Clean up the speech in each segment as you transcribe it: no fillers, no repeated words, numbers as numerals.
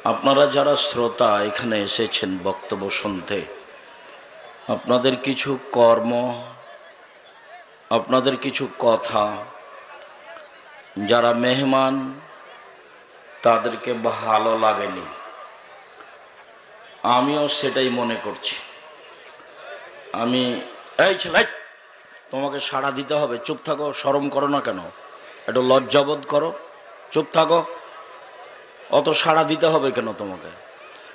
আপনারা যারা শ্রোতা এখানে এসেছেন বক্তব্য শুনতে, আপনাদের কিছু কর্ম, আপনাদের কিছু কথা, যারা মেহমান তাদেরকে ভালো লাগেনি, আমিও সেটাই মনে করছি। এই ছেলে, তোমাকে সাড়া দিতে হবে, চুপ থাকো, শরম করো না কেন, একটু লজ্জাবোধ করো, চুপ থাকো। অত সাড়া দিতে হবে কেন তোমাকে?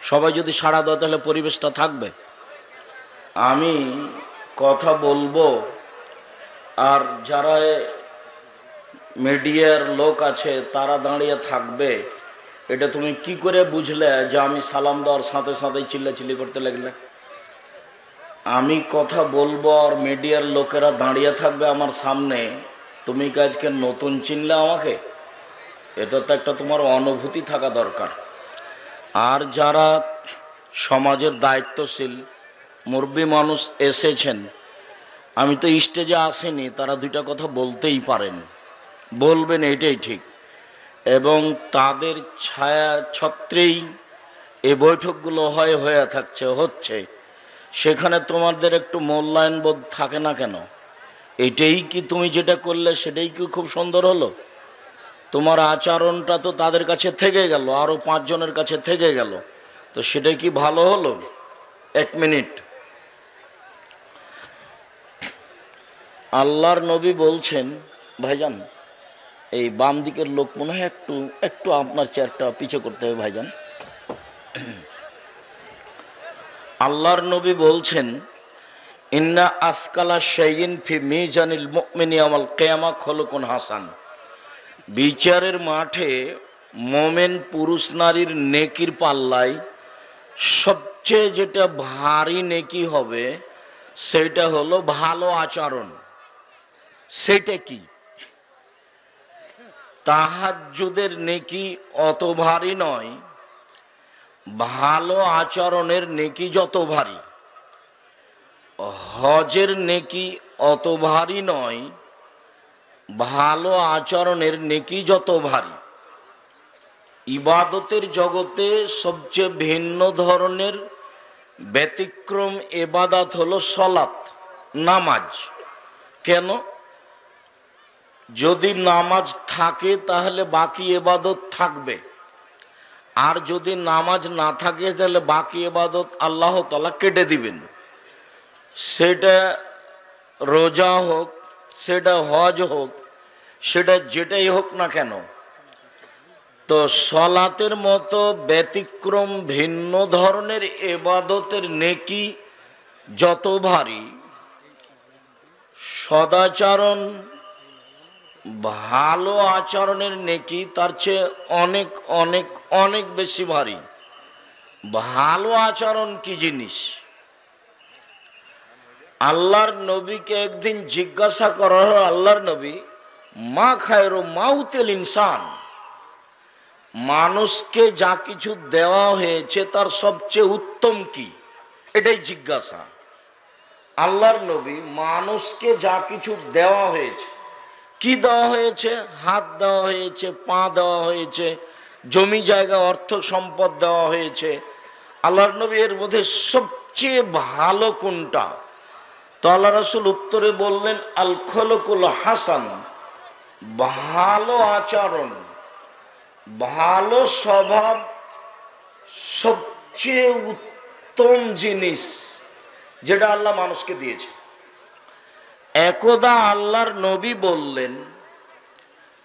সবাই যদি সাড়া দেয় তাহলে পরিবেশটা থাকবে। আমি কথা বলবো, আর যারা মিডিয়ার লোক আছে তারা দাঁড়িয়ে থাকবে। এটা তুমি কি করে বুঝলে যে আমি সালাম দেওয়ার সাথে সাথেই চিল্লাচিল্লি করতে লাগলে? আমি কথা বলবো আর মিডিয়ার লোকেরা দাঁড়িয়ে থাকবে আমার সামনে, তুমি কি আজকে নতুন চিনলে আমাকে? এটা তো একটা তোমার অনুভূতি থাকা দরকার। আর যারা সমাজের দায়িত্বশীল মুরব্বী মানুষ এসেছেন, আমি তো স্টেজে আসিনি, তারা দুইটা কথা বলতেই পারেন, বলবেন, এটাই ঠিক। এবং তাদের ছায়া ছত্রেই এই বৈঠকগুলো হচ্ছে, সেখানে তোমাদের একটু মূল্যায়ন বোধ থাকে না কেন? এটাই কি তুমি যেটা করলে সেটাই কি খুব সুন্দর হলো? তোমার আচরণটা তো তাদের কাছে থেকে গেল, আরও 5 জনের কাছে থেকে গেল, তো সেটাই কি ভালো হলো? 1 মিনিট। আল্লাহর নবী বলছেন, ভাইজান এই বাম দিকের লোক মনে হয় একটু আপনার চেয়ারটা পিছু করতে হবে ভাইজান। আল্লাহর নবী বলছেন, ইন্না আসকালা শাইইন ফি মিজানিল মুমিনি ইয়াউমাল কিয়ামা খুলুকুন হাসান। বিচারের মাঠে মোমেন পুরুষ নারীর নেকির পাল্লায় সবচেয়ে যেটা ভারী নেকি হবে সেটা হলো ভালো আচরণ। সেটা কি? তাহাজ্জুদের নেকি অত ভারী নয়, ভালো আচরণের নেকি যত ভারী। হজের নেকি অত ভারী নয়, ভালো আচরণের নেকি যত ভারী। ইবাদতের জগতে সবচেয়ে ভিন্ন ধরনের ব্যতিক্রম ইবাদত হলো সলাত, নামাজ। কেন? যদি নামাজ থাকে তাহলে বাকি ইবাদত থাকবে, আর যদি নামাজ না থাকে তাহলে বাকি ইবাদত আল্লাহ তাআলা কেটে দিবেন। সেটা রোজা হোক, সেটা হজ হোক, সেটা যেটাই হোক না কেন। তো সলাতের মতো ব্যতিক্রম ভিন্ন ধরনের ইবাদতের নেকি যত ভারী, সদাচরণ ভালো আচরণের নেকি তার চেয়ে অনেক অনেক অনেক বেশি ভারী। ভালো আচরণ কি জিনিস? আল্লাহর নবীকে একদিন জিজ্ঞাসা করা হলো, আল্লাহর নবী, মা খায়রু মাউতিল ইনসান, মানুষকে যা কিছু দেওয়া হয়েছে তার সবচেয়ে উত্তম কি? এটাই জিজ্ঞাসা। আল্লাহর নবী, মানুষকে যা কিছু দেওয়া হয়েছে, কি দেওয়া হয়েছে? হাত দেওয়া হয়েছে, পা দেওয়া হয়েছে, জমি জায়গা অর্থ সম্পদ দেওয়া হয়েছে। আল্লাহর নবী, এর মধ্যে সবচেয়ে ভালো কোনটা? তো আল্লাহ রাসূল উত্তরে বললেন, আল খুলুকুল হাসান, ভালো আচরণ, ভালো স্বভাব সবচেয়ে উত্তম জিনিস যেটা আল্লাহ মানুষকে দিয়েছে। একদা আল্লাহর নবী বললেন,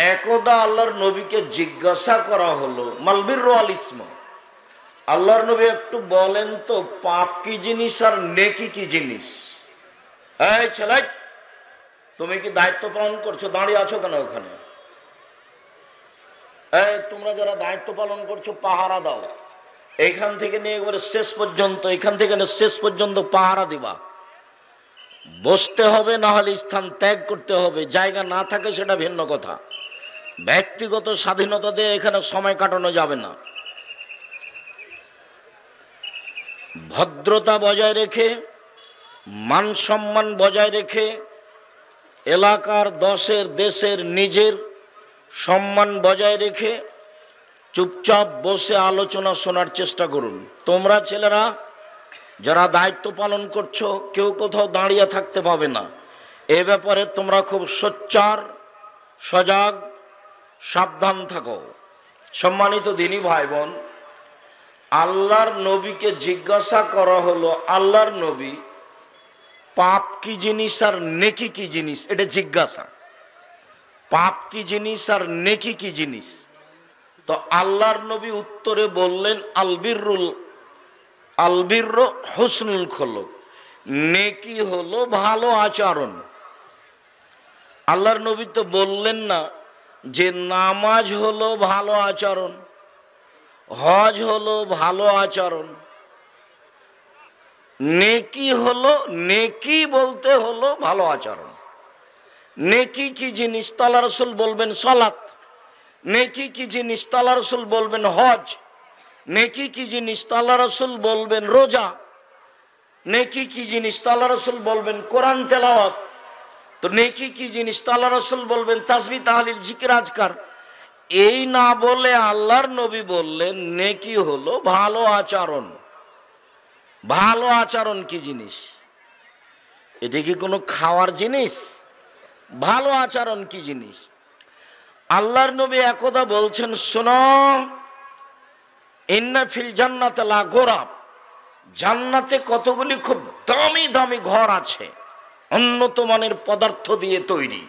একদা আল্লাহর নবীকে জিজ্ঞাসা করা হলো, মালবিরু আল ইসম, আল্লাহর নবী একটু বলেন তো পাপ কি জিনিস আর নেকি কি জিনিস? এই ছেলে, তুমি কি দায়িত্ব পালন করছো? দাঁড়িয়ে আছো কেন ওখানে? এই তোমরা যারা দায়িত্ব পালন করছো পাহারা দাও। এইখান থেকে নিয়ে একবারে শেষ পর্যন্ত, এখান থেকে শেষ পর্যন্ত পাহারা দিবা। বসতে হবে, না হলে স্থান ত্যাগ করতে হবে। জায়গা না থাকে সেটা ভিন্ন কথা, ব্যক্তিগত স্বাধীনতা দিয়ে এখানে সময় কাটানো যাবে না। ভদ্রতা বজায় রেখে, মান সম্মান বজায় রেখে, এলাকার, দশের, দেশের, নিজের সম্মান বজায় রেখে চুপচাপ বসে আলোচনা শোনার চেষ্টা করুন। তোমরা ছেলেরা যারা দায়িত্ব পালন করছো কেউ কোথাও দাঁড়িয়ে থাকতে পাবে না। এ ব্যাপারে তোমরা খুব সোচ্চার, সজাগ, সাবধান থাকো। সম্মানিত দিনী ভাই বোন, আল্লাহর নবীকে জিজ্ঞাসা করা হলো, আল্লাহর নবী পাপ কি জিনিস আর নেকি কি জিনিস? এটা জিজ্ঞাসা। পাপ কি জিনিস আর নেকি কি জিনিস? তো আল্লাহর নবী উত্তরে বললেন, আলবির হুসনুল খুলুক, নেকি হলো ভালো আচরণ। আল্লাহর নবী তো বললেন না যে নামাজ হলো ভালো আচরণ, হজ হলো ভালো আচরণ। নেকি হলো, নেকি বলতে হলো ভালো আচরণ। নেকি কি জিনিস? আল্লাহ রাসূল বলবেন সালাত। নেকি কি জিনিস? আল্লাহ রাসূল বলবেন হজ। নেকি কি জিনিস? আল্লাহ রাসূল বলবেন রোজা। নেকি কি জিনিস? আল্লাহ রাসূল বলবেন কোরআন তেলাওয়াত। তো নেকি কি জিনিস? আল্লাহ রাসূল বলবেন তাসবিহ, তাহলিল, জিকির, আজকার। এই না বলে আল্লাহর নবী বললেন নেকি হলো ভালো আচরণ। ভালো আচরণ কি জিনিস? এটা কি কোনো খাওয়ার জিনিস? ভালো আচরণ কি জিনিস? আল্লাহর নবী একদা বলছেন, শোনো, ইন্না ফিল জান্নাতি লা গোরাব, জান্নাতে কতগুলি খুব দামি দামি ঘর আছে, উন্নত মানের পদার্থ দিয়ে তৈরি,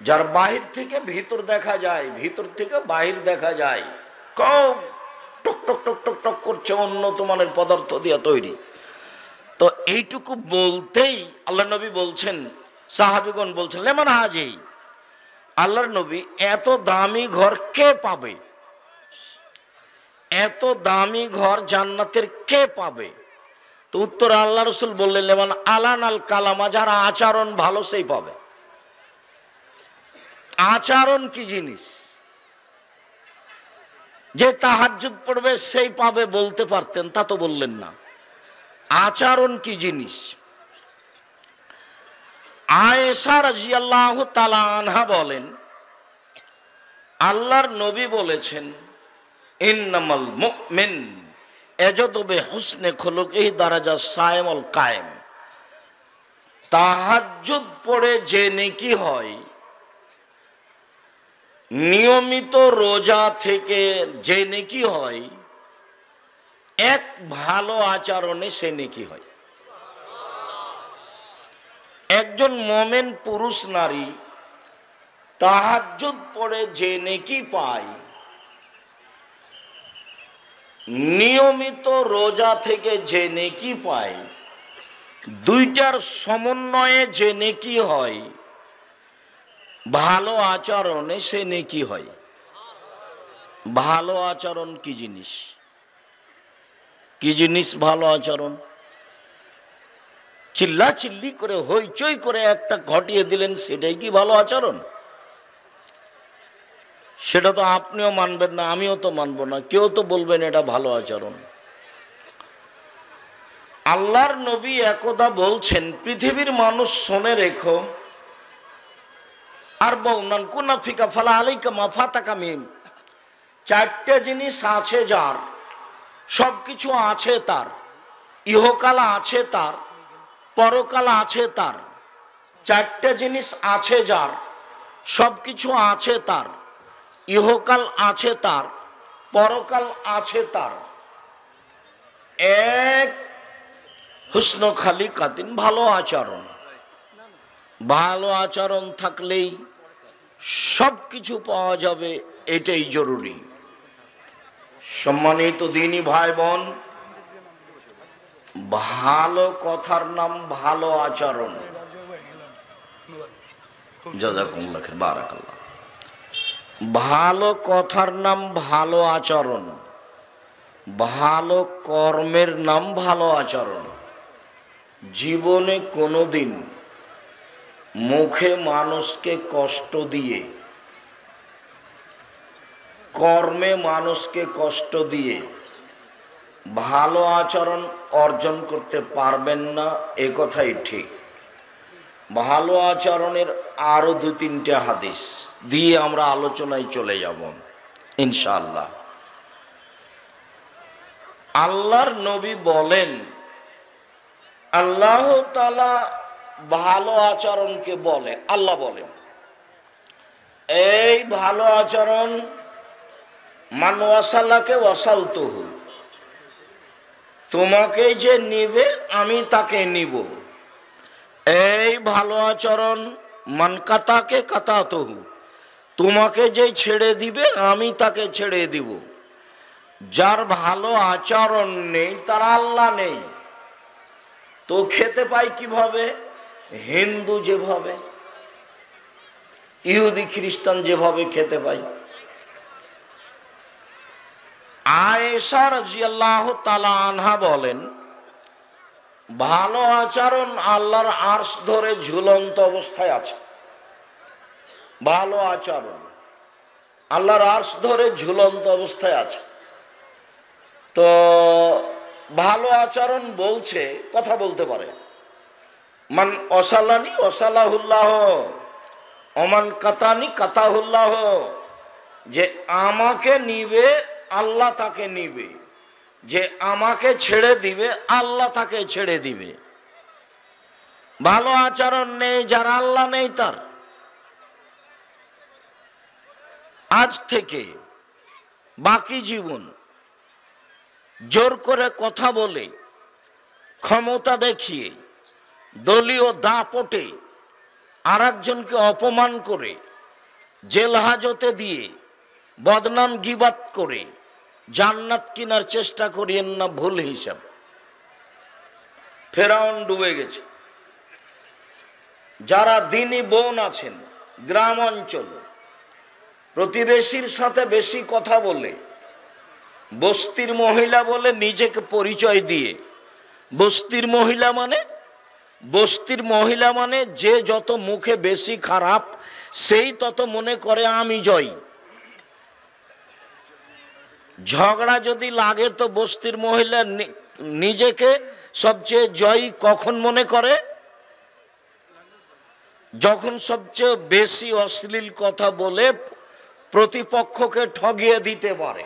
যার বাহির থেকে ভিতর দেখা যায়, ভিতর থেকে বাহির দেখা যায়, খুব টক টক টক টক টক করছে, উন্নত মানের পদার্থ দিয়ে তৈরি। তো এইটুকু বলতেই আল্লাহ নবী বলছেন, সাহাবীগণ বলছেন, লেমান হাজি, আল্লাহর নবী এত দামি ঘর কে পাবে? এত দামি ঘর জান্নাতের কে পাবে? তো উত্তর আল্লাহ রাসূল বললেন, লেমান আলান আল কালামা, যারা আচরণ ভালো সেই পাবে। আচরণ কি জিনিস? যে তাহাজ্জুদ পড়বে সেই পাবে বলতে পারতেন, তা তো বললেন না। আচরণ কি জিনিস? আয়েশা রাদিয়াল্লাহু তাআলা আনহা বলেন, আল্লাহর নবী বলেছেন, ইন্নামাল মুমিন ইয়াজদু বিহুসনি খুলুকিহি দারাজা সায়েমুল কায়েম, তাহাজ্জুদ পড়ে যে নেকি হয়, নিয়মিত রোজা থেকে যে নেকি হয়, এক ভালো আচরণে সে নেকি হয়। একজন মুমিন পুরুষ নারী তাহাজ্জুদ পড়ে যে নেকি পায়, নিয়মিত রোজা থেকে যে নেকি পায়, দুইটার সমন্বয়ে যে নেকি হয়, ভালো আচরণে সে নেকি হয়। ভালো আচরণ কি জিনিস? কি জিনিস ভালো আচরণ? চিল্লা চিল্লি করে হইচই করে একটা ঘটিয়ে দিলেন, সেটাই কি ভালো আচরণ? সেটা তো আপনিও মানবেন না, আমিও তো মানব না, কেউ তো বলবেন এটা ভালো আচরণ। আল্লাহর নবী একদা বলছেন, পৃথিবীর মানুষ শুনে রেখো, আর বউনান কুনা ফিকা ফালা আলাইকা মা ফাতাকা মিন, চারটে জিনিস আছে যার, সবকিছু আছে তার, ইহকাল আছে তার, পরকাল আছে তার। চারটে জিনিস আছে যার, সবকিছু আছে তার, ইহকাল আছে তার, পরকাল আছে তার। এক, হুসন খালিকাতিন, ভালো আচরণ। ভালো আচরণ থাকলেই সব কিছু পাওয়া যাবে, এটাই জরুরি। সম্মানিত দিনী ভাই বোন, ভালো কথার নাম ভালো আচরণ। জাযাকুমুল্লাহ খাইর, বারাকাল্লাহ। ভালো কথার নাম ভালো আচরণ, ভালো কর্মের নাম ভালো আচরণ। জীবনে কোনোদিন মুখে মানুষকে কষ্ট দিয়ে, কর্মে মানুষকে কষ্ট দিয়ে ভালো আচরণ অর্জন করতে পারবেন না, এ কথাই ঠিক। ভালো আচরণের আরো 2-3টা হাদিস দিয়ে আমরা আলোচনায় চলে যাব ইনশাআল্লাহ। আল্লাহর নবী বলেন, আল্লাহ তাআলা ভালো আচরণকে বলে, আল্লাহ বলেন এই ভালো আচরণ মান ওয়াসালাকে ওয়াসালতুহু, তোমাকে যে নিবে আমি তাকে নিব। এই ভালো আচরণ মান কাতাকে কাতাতুহু, তোমাকে যে ছেড়ে দিবে আমি তাকে ছেড়ে দিব। যার ভালো আচরণ নেই তার আল্লাহ নেই। তো খেতে পাই কিভাবে? হিন্দু যেভাবে, ইহুদি খ্রিস্টান যেভাবে খেতে পাই। আয়েশা রাদিয়াল্লাহু তাআলা আনহা বলেন, ভালো আচরণ আল্লাহর আরশ ধরে ঝুলন্ত অবস্থায় আছে। ভালো আচরণ আল্লাহর আরশ ধরে ঝুলন্ত অবস্থায় আছে। তো ভালো আচরণ বলছে, কথা বলতে পারে, মান অসালানি অসালাহুল্লাহ, অমান কাতানি কাতাহুল্লাহ, যে আমাকে নিবে আল্লাহ তাকে নিবে, যে আমাকে ছেড়ে দিবে আল্লাহ তাকে ছেড়ে দিবে। ভালো আচরণ নেই যার আল্লাহ নেই তার। আজ থেকে বাকি জীবন জোর করে কথা বলে, ক্ষমতা দেখিয়ে, দলীয় দাপটে আর একজনকে অপমান করে, জেল হাজতে দিয়ে, বদনাম গীবাত করে জান্নাত কেনার চেষ্টা করিয়েন না, ভুল হিসাব। ফেরাউন ডুবে গেছে। যারা দিনী বোন আছেন গ্রাম অঞ্চলে, প্রতিবেশীর সাথে বেশি কথা বলে, বস্তির মহিলা বলে নিজেকে পরিচয় দিয়ে, বস্তির মহিলা মানে যে যত মুখে বেশি খারাপ সেই তত মনে করে আমি জয়ী। ঝগড়া যদি লাগে তো বস্তির মহিলা নিজেকে সবচেয়ে জয়ী কখন মনে করে? যখন সবচেয়ে বেশি অশ্লীল কথা বলে প্রতিপক্ষকে ঠগিয়ে দিতে পারে,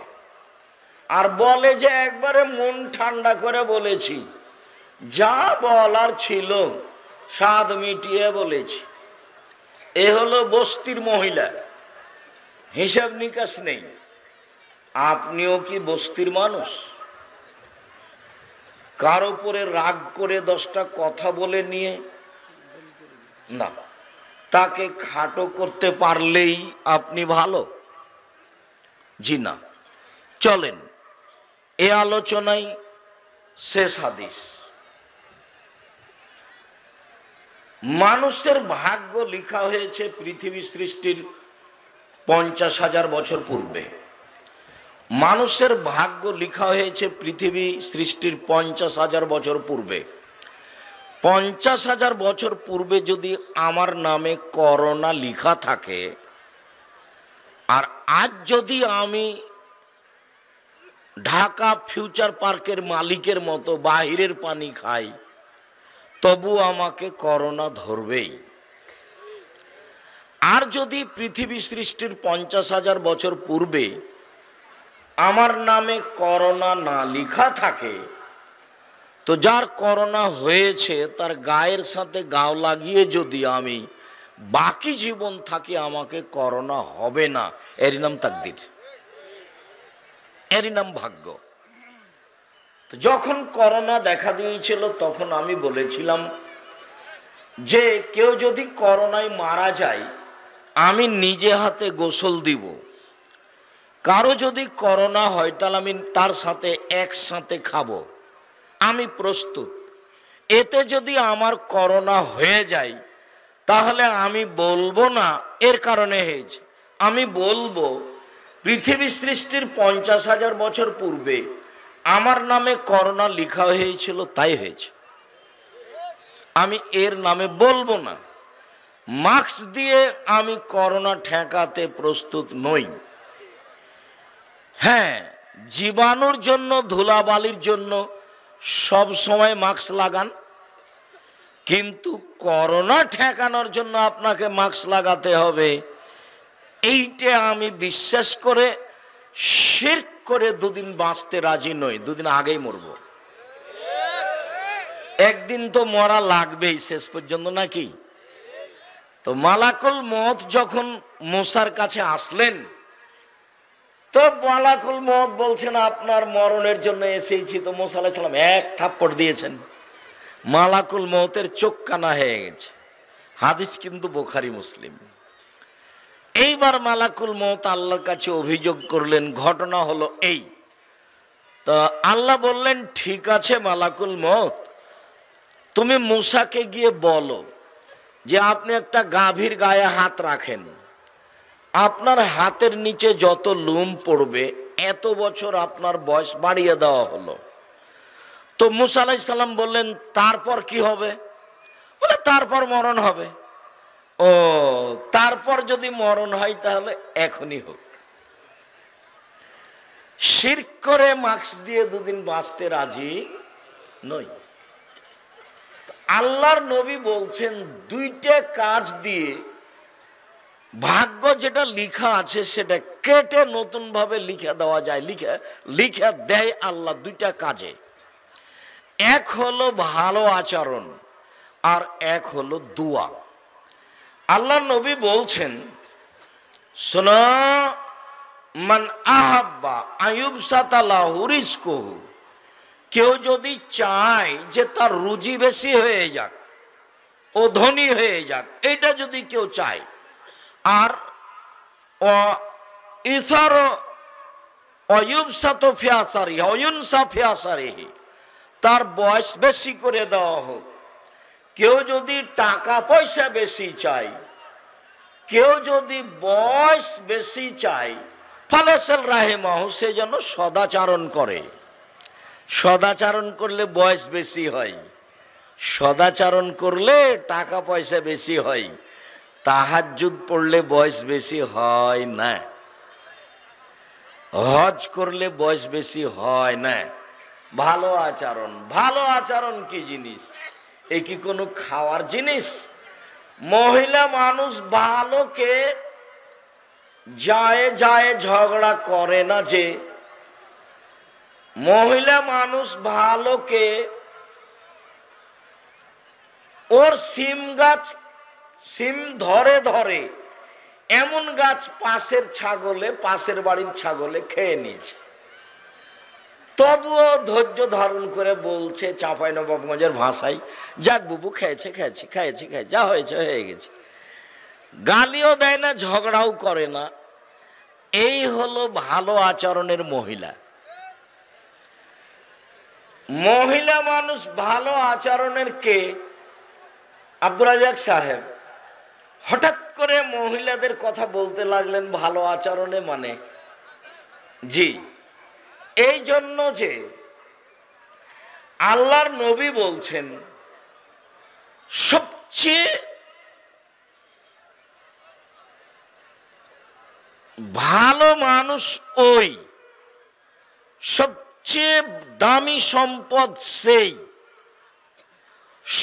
আর বলে যে একবারে মন ঠান্ডা করে বলেছি, যা বলার ছিল স্বাদ মিটিয়ে বলেছি। এ হলো বস্তির মহিলা, হিসাব নিকাশ নেই। আপনিও কি বস্তির মানুষ? কার উপরে রাগ করে 10টা কথা বলে নিয়ে না, তাকে খাটো করতে পারলেই আপনি ভালো? জি না। চলেন এ আলোচনায় শেষ হাদিস। মানুষের ভাগ্য লেখা হয়েছে পৃথিবী সৃষ্টির 50,000 বছর পূর্বে। মানুষের ভাগ্য লেখা হয়েছে পৃথিবী সৃষ্টির 50,000 বছর পূর্বে। 50,000 বছর পূর্বে যদি আমার নামে করোনা লেখা থাকে, আর আজ যদি আমি ঢাকা ফিউচার পার্কের মালিকের মতো বাহিরের পানি খাই, তবু আমাকে করোনা ধরবেই। আর যদি পৃথিবী সৃষ্টির 50,000 বছর পূর্বে আমার নামে করোনা না লেখা থাকে, তো যার করোনা হয়েছে তার গায়ের সাথে গাও লাগিয়ে যদি আমি বাকি জীবন থাকি, আমাকে করোনা হবে না। এরই নাম তাকদীর, এরই নাম ভাগ্য। তো যখন করোনা দেখা দিয়েছিল তখন আমি বলেছিলাম যে কেউ যদি করোনায় মারা যায় আমি নিজে হাতে গোসল দিব। কারো যদি করোনা হয় তাহলে আমি তার সাথে একসাথে খাবো, আমি প্রস্তুত। এতে যদি আমার করোনা হয়ে যায় তাহলে আমি বলবো না এর কারণে হয়েছে, আমি বলবো পৃথিবী সৃষ্টির 50,000 বছর পূর্বে আমার নামে করোনা লেখা হয়েছিল তাই হয়েছে। আমি এর নামে বলবো না। মাস্ক দিয়ে আমি করোনা ঠেকাতে প্রস্তুত নই। হ্যাঁ, জীবাণুর জন্য, ধুলাবালির জন্য সব সময় মাস্ক লাগান, কিন্তু করোনা ঠেকানোর জন্য আপনাকে মাস্ক লাগাতে হবে, এইটা আমি বিশ্বাস করে শিরক করে দুদিন বাঁচতে রাজি নই, দুদিন আগেই মরবো। একদিন তো মরা লাগবেই শেষ পর্যন্ত, নাকি? তো মালাকুল মউত যখন মুসার কাছে আসলেন, তো মালাকুল মউত বলছেন আপনার মরণের জন্য এসেছি। তো মুসা আলাইহিস সালাম এক থাপ্পড় দিয়েছেন, মালাকুল মউতের চোখ কানা হয়ে গেছে। হাদিস কিন্তু বুখারী মুসলিম। এইবার মালাকুল মউত আল্লাহর কাছে অভিযোগ করলেন, ঘটনা হলো এই। তো আল্লাহ বললেন, ঠিক আছে মালাকুল মউত, তুমি মুসাকে গিয়ে বলো যে আপনি একটা গাভীর গায়ে হাত রাখেন, আপনার হাতের নিচে যত লোম পড়বে এত বছর আপনার বয়স বাড়িয়ে দেওয়া হলো। তো মুসা আলাইহিস সালাম বললেন, তারপর কি হবে? বলে তারপর মরণ হবে। ও, তারপর যদি মরণ হয় তাহলে এখনই হোক। শিরক করে মাস্ক দিয়ে দুদিন বাঁচতে রাজি নই। আল্লাহর নবী বলছেন, দুইটা কাজ দিয়ে ভাগ্য যেটা লিখা আছে সেটা কেটে নতুন ভাবে লিখে দেওয়া যায়, লিখে দেয় আল্লাহ দুইটা কাজে। এক হলো ভালো আচরণ, আর এক হলো দোয়া। আল্লাহ নবী বলছেন, শোনো, মান আহাব্বা আইয়ুবসাতা লাহু রিজকুহু, কেউ যদি চায় যে তার রুজি বেশি হয়ে যাক, ও ধনী হয়ে যাক, এটা যদি কেউ চায়, আর ইসার অয়ুবসাত ফিয়াসারি অয়ুনসা ফিয়াসারিহি, তার বয়স বেশি করে দেওয়া হোক। কেউ যদি টাকা পয়সা বেশি চায়, কেউ যদি বয়স বেশি চায়, ফালাসাল রাহিমাহু, সে যেন সদাচরণ করে। সদাচরণ করলে বয়স বেশি হয়, সদাচরণ করলে টাকা পয়সা বেশি হয়, তাহাজ্জুদ পড়লে বয়স বেশি হয় না, হজ করলে বয়স বেশি হয় না। ভালো আচরণ, ভালো আচরণ কি জিনিস? এ কি কোনো খাওয়ার জিনিস? মহিলা মানুষ ভালোকে যায় যায় ঝগড়া করে না, যে মহিলা মানুষ ভালোকে ওর সিম গাছ সিম ধরে ধরে এমন গাছ পাশের বাড়ির ছাগলে খেয়ে নিয়েছে, তবুও ধৈর্য ধারণ করে বলছে চাঁপাইনবাবগঞ্জের ভাষায়, যাক বুবু, খেয়েছে, যা হয়েছে হয়ে গেছে। গালিও দেয় না, ঝগড়াও করে না। এই হলো ভালো আচরণের মহিলা। মহিলা মানুষ ভালো আচরণের কে? আব্দুর রাজ্জাক সাহেব হঠাৎ করে মহিলাদের কথা বলতে লাগলেন ভালো আচরণে, মানে জি, এই জন্য যে আল্লাহর নবী বলছেন সবচেয়ে ভালো মানুষ ওই, সবচেয়ে দামি সম্পদ সেই,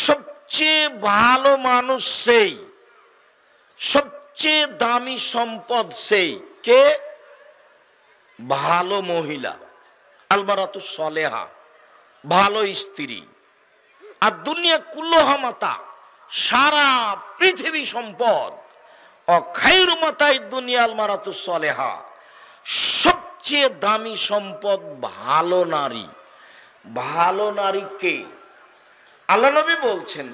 সবচেয়ে ভালো মানুষ সেই, সবচেয়ে দামি সম্পদ সেই কে? ভালো মহিলা, আলমারাতু সলেহা, ভালো স্ত্রী। আর দুনিয়া কুল্লুহা মাতা, সারা পৃথিবী সম্পদ। অখায়রু মাতাই দুনিয়া আলমারাতু সলেহা, সবচেয়ে দামি সম্পদ ভালো নারী। ভালো নারী কে? আল্লাহ নবী বলছেন,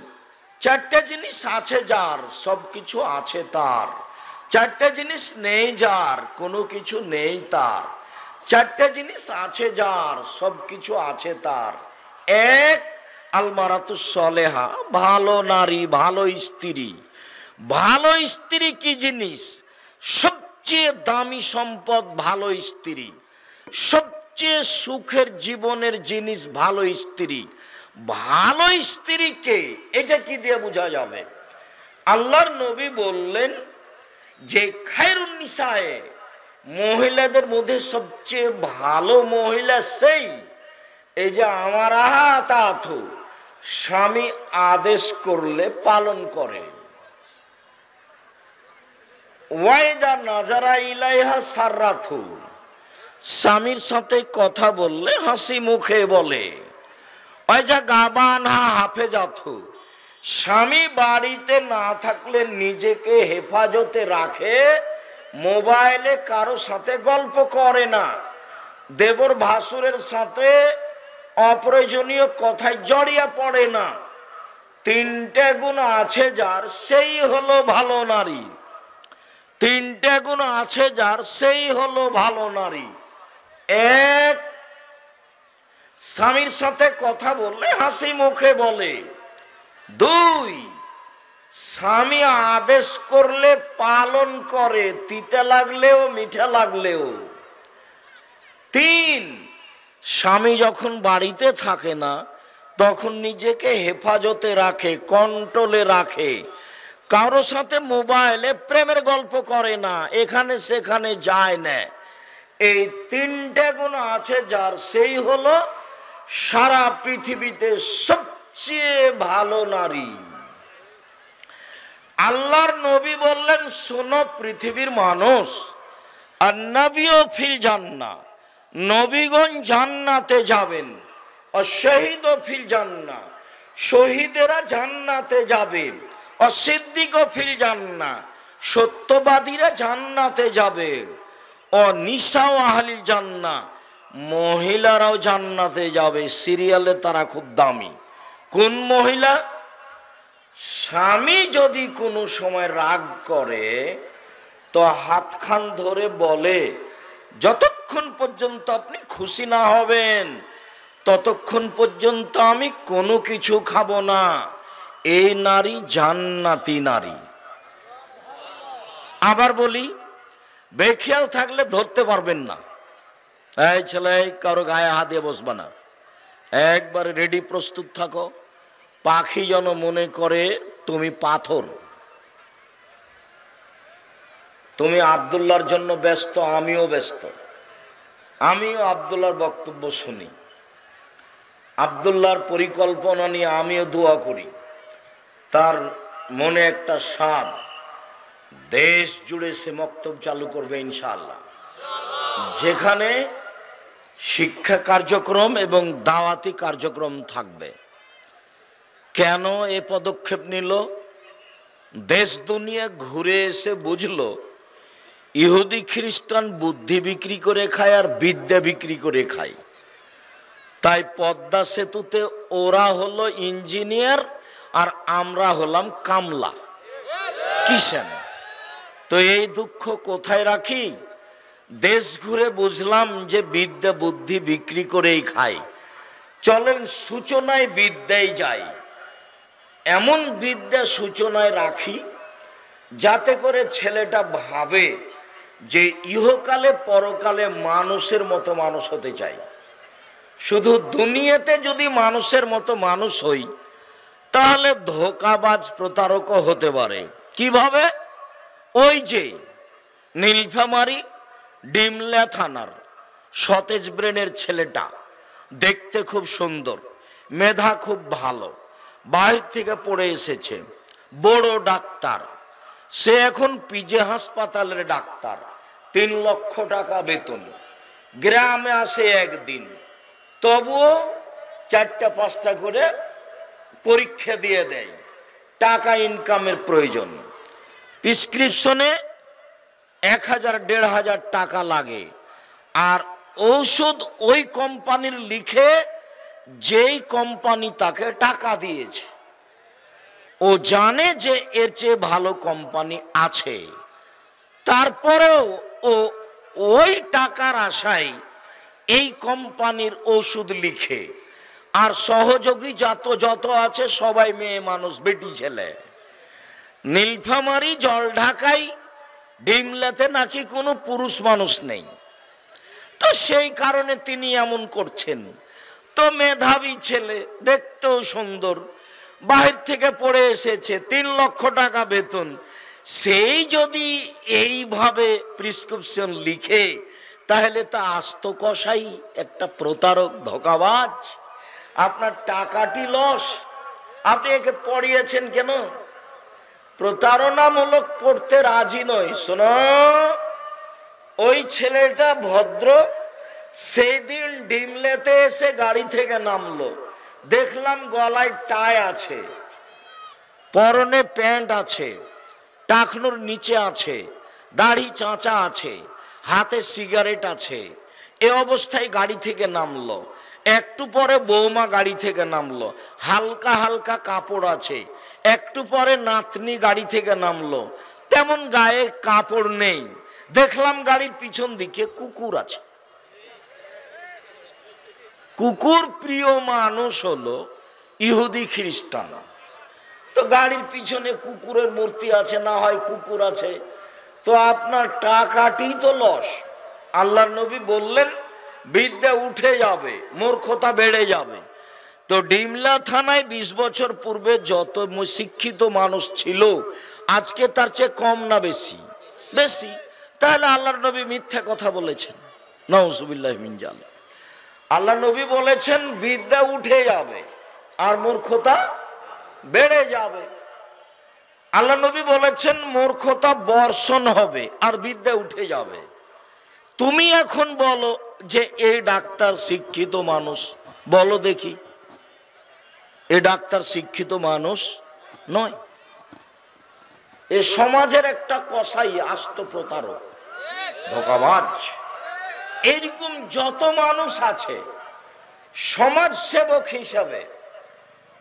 চারটা জিনিস আছে যার, সবকিছু আছে তার। চারটা জিনিস নেই যার, কোনো কিছু নেই তার। চারটা জিনিস আছে যার, সবকিছু আছে তার। এক, আলমারাতু সলেহা, ভালো নারী, ভালো স্ত্রী। ভালো স্ত্রী কি জিনিস? সবচেয়ে দামি সম্পদ ভালো স্ত্রী, সবচেয়ে সুখের জীবনের জিনিস ভালো স্ত্রী। ভালো স্ত্রীকে এটা কি দিয়ে বোঝা যাবে? আল্লাহর নবী বললেন যে খায়রুন নিসায়ে, মহিলাদের মধ্যে সবচেয়ে ভালো মহিলা সেই, এই যে আমার আহাতাথু, স্বামী আদেশ করলে পালন করে। ওয়াইদা নাজারা ইলাইহা সাররাথু, স্বামীর সাথে কথা বললে হাসি মুখে বলে, ওই যা গাবান হাফেজাতু, স্বামী বাড়িতে না থাকলে নিজেকে হেফাজতে রাখে, মোবাইলে কারো সাথে গল্প করে না, দেবর ভাসুরের সাথে অপ্রয়োজনীয় কথায় জড়িয়ে পড়ে না। তিনটে গুণ আছে যার, সেই হলো ভালো নারী। তিনটে গুণ আছে যার, সেই হলো ভালো নারী। এক, স্বামীর সাথে কথা বললে হাসি মুখে বলে। দুই, স্বামী আদেশ করলে পালন করে, তিতে লাগলেও মিঠা লাগলেও। তিন, স্বামী যখন বাড়িতে থাকে না তখন নিজেকে হেফাজতে রাখে, কন্ট্রোলে রাখে, কারো সাথে মোবাইলে প্রেমের গল্প করে না, এখানে সেখানে যায় না। এই তিনটে গুণ আছে যার, সেই হলো সারা পৃথিবীতে সবচেয়ে ভালো নারী। আল্লাহর নবী বললেন, শোনো পৃথিবীর মানুষ, আর নবীও ফিল জান্নাহ, নবীগণ জান্নাতে যাবেন, আর শহীদও ফিল জান্নাহ, শহীদেরা জান্নাতে যাবে, আর সিদ্দিকও ফিল জান্নাহ, সত্যবাদীরা জান্নাতে যাবে, ও নিসাও আহলিল জান্নাহ, মহিলারাও জান্নাতে যাবে। সিরিয়ালে তারা খুব দামি। কোন মহিলা? স্বামী যদি কোনো সময় রাগ করে তো হাতখান ধরে বলে, যতক্ষণ পর্যন্ত আপনি খুশি না হবেন ততক্ষণ পর্যন্ত আমি কোনো কিছু খাবো না। এই নারী জান্নাতি নারী। আবার বলি, বেখেয়াল থাকলে ধরতে পারবেন না। এই ছেলে, কারো গায়ে হাত দিয়ে বসবা না, একবারে রেডি প্রস্তুত থাকো। পাখি যেন মনে করে তুমি পাথর। তুমি আব্দুল্লাহর জন্য ব্যস্ত, আমিও ব্যস্ত, আমিও আব্দুল্লাহর বক্তব্য শুনি, আব্দুল্লাহর পরিকল্পনা নিয়ে আমিও দোয়া করি। তার মনে একটা স্বাদ, দেশ জুড়ে সে মক্তব চালু করবে ইনশাআল্লাহ, যেখানে শিক্ষা কার্যক্রম এবং দাওয়াতি কার্যক্রম থাকবে। কেন এ পদক্ষেপ নিল? দেশ দুনিয়া ঘুরে এসে বুঝলো ইহুদি খ্রিস্টান বুদ্ধি বিক্রি করে খায় আর বিদ্যা বিক্রি করে খায়। তাই পদ্মা সেতুতে ওরা হলো ইঞ্জিনিয়ার আর আমরা হলাম কামলা, কিষান। তো এই দুঃখ কোথায় রাখি? দেশ ঘুরে বুঝলাম যে বিদ্যা বুদ্ধি বিক্রি করেই খায়। চলেন সূচনায় বিদ্যায় যাই, এমন বিদ্যা সূচনায় রাখি যাতে করে ছেলেটা ভাবে যে ইহকালে পরকালে মানুষের মতো মানুষ হতে চাই। শুধু দুনিয়াতে যদি মানুষের মতো মানুষ হই তাহলে ধোঁকাবাজ প্রতারকও হতে পারে। কিভাবে? ওই যে নীলফামারী ডিমলা থানার সতেজ ব্রেনের ছেলেটা, দেখতে খুব সুন্দর, মেধা খুব ভালো, বাইরে থেকে পড়ে এসেছে, বড় ডাক্তার, সে এখন পিজে হাসপাতালের ডাক্তার, 3 লক্ষ টাকা বেতন, গ্রামে আসে একদিন, তবুও 4টা-5টা করে পরীক্ষা দিয়ে দেয়, টাকা ইনকামের প্রয়োজন। প্রেসক্রিপশনে 1000-1500 টাকা লাগে, আর ঔষধ ওই কোম্পানির লিখে যেই কোম্পানি তাকে টাকা দিয়েছে। ও জানে যে এর চেয়ে ভালো কোম্পানি আছে, তারপরেও ও ওই টাকার আশায় এই কোম্পানির ওষুধ লিখে। আর সহযোগী যত আছে সবাই মেয়ে মানুষ, বেটি ছেলে। নীলফামারী জলঢাকায় ডিমলাতে নাকি কোনো পুরুষ মানুষ নেই, তো সেই কারণে তিনি এমন করছেন। তো মেধাবী ছেলে, দেখতেও সুন্দর, বাহির থেকে পড়ে এসেছে, 3 লক্ষ টাকা বেতন, সেই যদি এইভাবে প্রেসক্রিপশন লিখে তাহলে তা আস্ত কষাই একটা প্রতারক, ধোঁকাবাজ। আপনার টাকাটি লস, আপনি একে পড়িয়েছেন কেন? প্রতারণামূলক পড়তে রাজি নয়। শোনো, ওই ছেলেটা ভদ্র, সেদিন ডিমলেতে এসে গাড়ি থেকে নামলো, দেখলাম গলায় টাই আছে, পরনে প্যান্ট আছে, টাকনুর নিচে আছে, দাড়ি চাঁচা আছে, হাতে সিগারেট আছে। এ অবস্থায় গাড়ি থেকে নামলো। একটু পরে বৌমা গাড়ি থেকে নামলো, হালকা হালকা কাপড় আছে। একটু পরে নাতনি গাড়ি থেকে নামলো, তেমন গায়ে কাপড় নেই। দেখলাম গাড়ির পিছন দিকে কুকুর আছে। কুকুর প্রিয় মানুষ হলো ইহুদি খ্রিস্টান। তো গাড়ির পিছনে কুকুরের মূর্তি আছে, না হয় কুকুর আছে, তো আপনার টাকাটি তো লস। আল্লাহর নবী বললেন বিদ্যা উঠে যাবে, মূর্খতা বেড়ে যাবে। তো ডিমলা থানায় 20 বছর পূর্বে যত শিক্ষিত মানুষ ছিল, আজকে তার চেয়ে কম না বেশি? বেশি। তাহলে আল্লাহর নবী মিথ্যা কথা বলেছেন, নাউজুবিল্লাহি মিন জালিক। আল্লাহ নবী বলেছেন বিদ্যা উঠে যাবে আর মূর্খতা বেড়ে যাবে। আল্লাহ নবী বলেছেন মূর্খতা বর্ষণ হবে আর বিদ্যা উঠে যাবে। তুমি এখন বলো যে এই ডাক্তার শিক্ষিত মানুষ, বলো দেখি এই ডাক্তার শিক্ষিত মানুষ নয়। এ সমাজের একটা কসাই, আস্ত প্রতারক, ধোঁকাবাজ। এরকম যত মানুষ আছে সমাজ সেবক হিসাবে,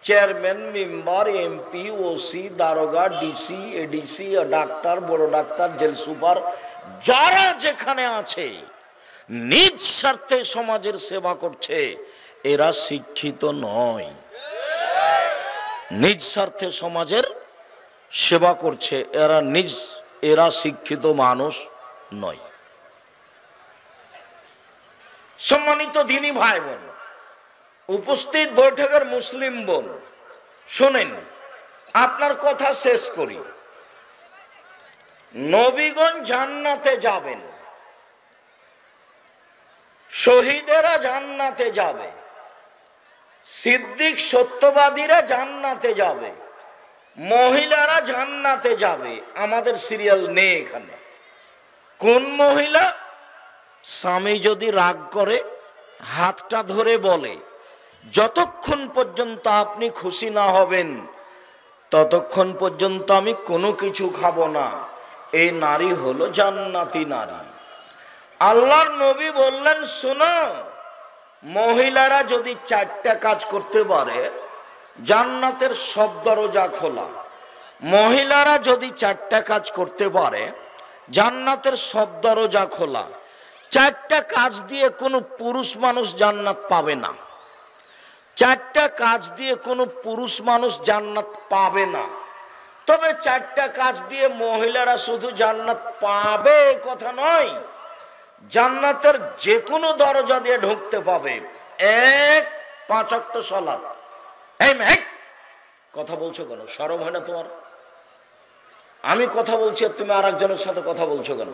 চেয়ারম্যান, মেম্বার, এমপি, ওসি, দারোগা, ডিসি, এডিসি, ডাক্তার, বড় ডাক্তার, জেল সুপার, যারা যেখানে আছে নিজ স্বার্থে সমাজের সেবা করছে, এরা শিক্ষিত নয়। নিজ স্বার্থে সমাজের সেবা করছে, এরা শিক্ষিত মানুষ নয়। সম্মানিত দিনী ভাই বোন, উপস্থিত বৈঠকের মুসলিম বোন, শোনেন, আপনার কথা শেষ করি। নবীগণ জান্নাতে যাবেন, শহীদেরা জান্নাতে যাবে, সিদ্দিক সত্যবাদীরা জান্নাতে যাবে, মহিলারা জান্নাতে যাবে। আমাদের সিরিয়াল নেই এখানে। কোন মহিলা? স্বামী যদি রাগ করে হাতটা ধরে বলে যতক্ষণ পর্যন্ত আপনি খুশি না হবেন ততক্ষণ পর্যন্ত আমি কোনো কিছু খাবো না, এই নারী হলো জান্নাতি নারী। আল্লাহর নবী বললেন, শোনো, মহিলারা যদি 4টা কাজ করতে পারে জান্নাতের সব দরজা খোলা। মহিলারা যদি 4টা কাজ করতে পারে জান্নাতের সব দরজা খোলা। 4টা কাজ দিয়ে কোনো পুরুষ মানুষ জান্নাত পাবে না। 4টা কাজ দিয়ে কোনো পুরুষ মানুষ জান্নাত পাবে না। তবে 4টা কাজ দিয়ে মহিলারা শুধু জান্নাত পাবে কথা নয়, জান্নাতের যে কোনো দরজা দিয়ে ঢুকতে পাবে। 1, 5 ওয়াক্ত সালাত। এই মেঘ, কথা বলছো কেন? শরম হয় না তোমার? আমি কথা বলছি আর তুমি আর একজনের সাথে কথা বলছো কেন?